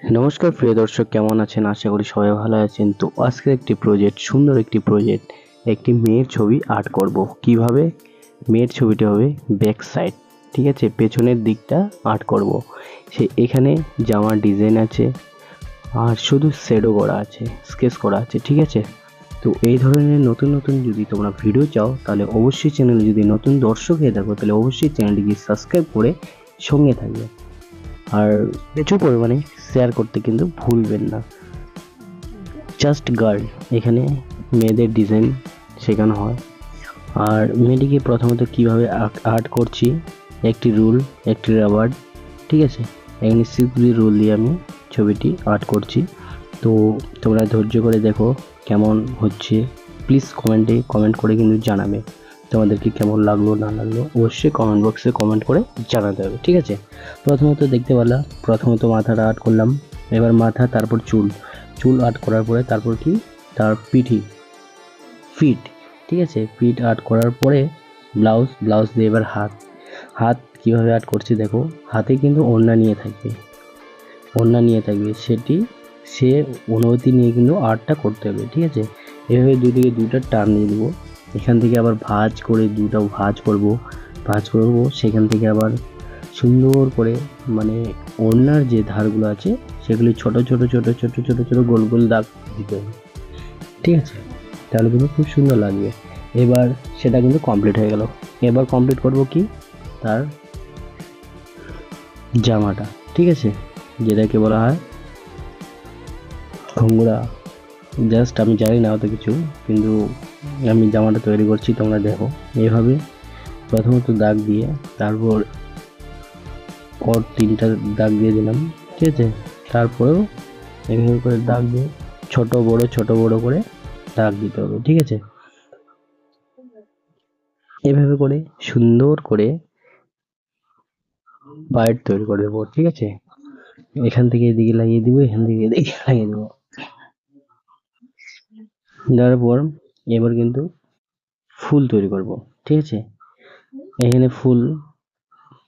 নমস্কার প্রিয় দর্শক, কেমন আছেন? আশা করি সবাই ভালো আছেন। তো আজকে একটি প্রজেক্ট, সুন্দর একটি প্রজেক্ট, একটি মেয়ের ছবি আর্ট করব। কিভাবে মেয়ের ছবিটা হবে ব্যাক সাইড, ঠিক আছে, পেছনের দিকটা আর্ট করব। এখানে জামার ডিজাইন আছে আর শুধু শ্যাডো করা আছে, স্কেচ করা আছে, ঠিক আছে। তো এই ধরনের নতুন নতুন যদি তোমরা ভিডিও চাও তাহলে অবশ্যই চ্যানেলে, যদি নতুন দর্শক হয়ে থাকো তাহলে অবশ্যই চ্যানেলটিকে সাবস্ক্রাইব করে সঙ্গে থাকবে, আর প্রচুর পরিমাণে শেয়ার করতে কিন্তু ভুলবেন না। জাস্ট গার্ল, এখানে মেয়েদের ডিজাইন শেখানো হয়। আর মেয়েটিকে প্রথমত কিভাবে আর্ট করছি, একটি রুল, একটি রাবার, ঠিক আছে। এখানে 6B রুল দিয়ে আমি ছবিটি আর্ট করছি। তো তোমরা ধৈর্য করে দেখো কেমন হচ্ছে। প্লিজ কমেন্ট করে কিন্তু জানাবে তোমাদেরকে কেমন লাগলো না লাগলো, অবশ্যই কমেন্ট বক্সে কমেন্ট করে জানাতে হবে, ঠিক আছে। প্রথমত দেখতে পেলাম, প্রথমত মাথাটা আর্ট করলাম, এবার মাথা, তারপর চুল আর্ট করার পরে তারপর কি, তার ফিট, ঠিক আছে। ফিট আর্ট করার পরে ব্লাউজ দিয়ে এবার হাত কীভাবে আর্ট করছি দেখো। হাতে কিন্তু ওড়না নিয়ে থাকবে, সে অনুমতি নিয়ে কিন্তু আর্টটা করতে হবে, ঠিক আছে। এভাবে দুদিকে দুটা টান দিয়ে দেবো। এখান থেকে আবার ভাঁজ করে দুটো ভাঁজ করব, সেখান থেকে আবার সুন্দর করে, মানে ওড়নার যে ধারগুলো আছে সেগুলি ছোট ছোট গোল দাগ দিতে হবে, ঠিক আছে। তাহলে কিন্তু খুব সুন্দর লাগবে। এবার সেটা কিন্তু কমপ্লিট হয়ে গেল। এবার কমপ্লিট করব কি, তার জামাটা, ঠিক আছে, যেটাকে বলা হয় ঘুঙ্গুরা। জাস্ট আমি জানি না অত কিছু, কিন্তু আমি জামাটা তৈরি করছি, তোমরা দেখো। এইভাবে প্রথমত দাগ দিয়ে, তারপর তিনটা দাগ দিয়ে দিলাম, ঠিক আছে। তারপরেও এইভাবে করে দাগ দিয়ে ছোট বড় করে দাগ দিতে হবে, ঠিক আছে। এভাবে করে সুন্দর করে বাইট তৈরি করে দেবো, ঠিক আছে। এখান থেকে এদিকে লাগিয়ে দিব, এখান থেকে এদিকে লাগিয়ে দেবো। দেওয়ার পর এবার কিন্তু ফুল তৈরি করব, ঠিক আছে। এখানে ফুল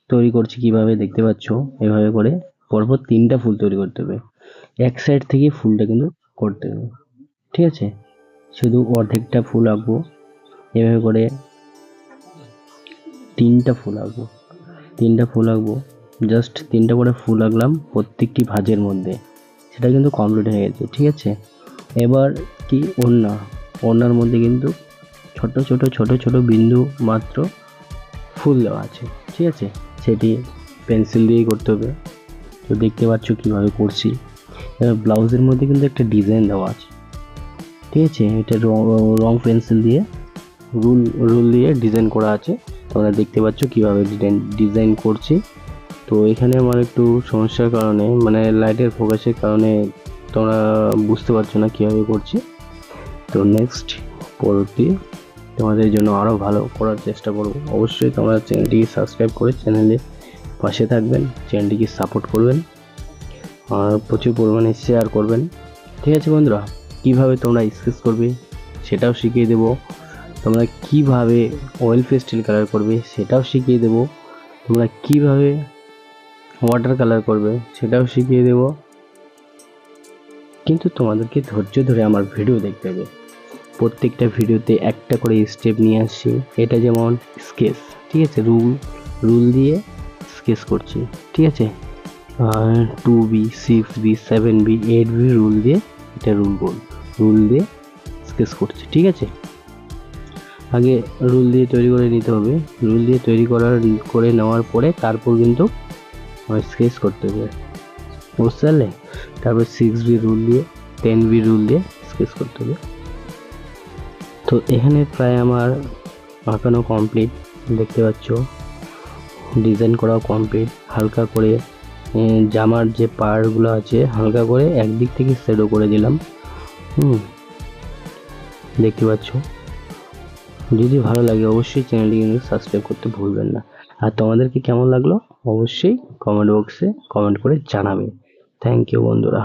তৈরি করছি কিভাবে দেখতে পাচ্ছ। এভাবে করে পরপর 3টা ফুল তৈরি করতে হবে। এক সাইড থেকে ফুলটা কিন্তু করতে হবে, ঠিক আছে। শুধু অর্ধেকটা ফুল আঁকবো। এভাবে করে 3টা ফুল আঁকবো। জাস্ট 3টা করে ফুল আঁকলাম প্রত্যেকটি ভাঁজের মধ্যে। সেটা কিন্তু কমপ্লিট হয়ে গেছে, ঠিক আছে। এবার কি, ওড়নার মধ্যে কিন্তু ছোট বিন্দু মাত্র ফুল দেওয়া আছে, ঠিক আছে। সেটি পেন্সিল দিয়েই করতে হবে। তো দেখতে পাচ্ছ কিভাবে করছি। এবার ব্লাউজের মধ্যে কিন্তু একটা ডিজাইন দেওয়া আছে, ঠিক আছে। এটা রং পেন্সিল দিয়ে, রুল দিয়ে ডিজাইন করা আছে। তোমরা দেখতে পাচ্ছ কিভাবে ডিজাইন করছি। তো এখানে আমার একটু সমস্যার কারণে, মানে লাইটের ফোকাসের কারণে তোমরা বুঝতে পারছো না কিভাবে করছি। তো নেক্সট পরবর্তী তোমাদের জন্য আরও ভালো করার চেষ্টা করব। অবশ্যই তোমরা চ্যানেলটিকে সাবস্ক্রাইব করে চ্যানেলের পাশে থাকবেন, চ্যানেলটিকে সাপোর্ট করবেন আর প্রচুর পরিমাণে শেয়ার করবেন, ঠিক আছে বন্ধুরা। কিভাবে তোমরা স্কেচ করবে সেটাও শিখিয়ে দেবো। তোমরা কিভাবে অয়েল পেস্টেল কালার করবে সেটাও শিখিয়ে দেবো। তোমরা কিভাবে ওয়াটার কালার করবে সেটাও শিখিয়ে দেবো। কিন্তু তোমাদেরকে ধৈর্য ধরে আমার ভিডিও দেখতে হবে। প্রত্যেকটা ভিডিওতে একটা করে স্টেপ নিয়ে আসছি। এটা যেমন স্কেচ, ঠিক আছে, রুল দিয়ে স্কেচ করছি, ঠিক আছে। 2B, 6B, 7B, 8B rule দিয়ে, এটা রুল দিয়ে স্কেচ করছি, ঠিক আছে। আগে রুল দিয়ে তৈরি করে নিতে হবে। রুল দিয়ে তৈরি করে নেওয়ার পরে তারপর কিন্তু স্কেচ করতে হবে, বুঝতে পারলে। তারপর 6B রুল দিয়ে, 10B রুল দিয়ে স্কেচ করতে হবে। তো এখানে প্রায় আমার আঁকানো কমপ্লিট, দেখতে পাচ্ছ। ডিজাইন করাও কমপ্লিট। হালকা করে জামার যে পাড়গুলো আছে হালকা করে একদিক থেকে শ্যাডো করে দিলাম, দেখতে পাচ্ছ। যদি ভালো লাগে অবশ্যই চ্যানেলটি কিন্তু সাবস্ক্রাইব করতে ভুলবেন না। আর তোমাদেরকে কেমন লাগলো অবশ্যই কমেন্ট বক্সে কমেন্ট করে জানাবে। থ্যাংক ইউ বন্ধুরা।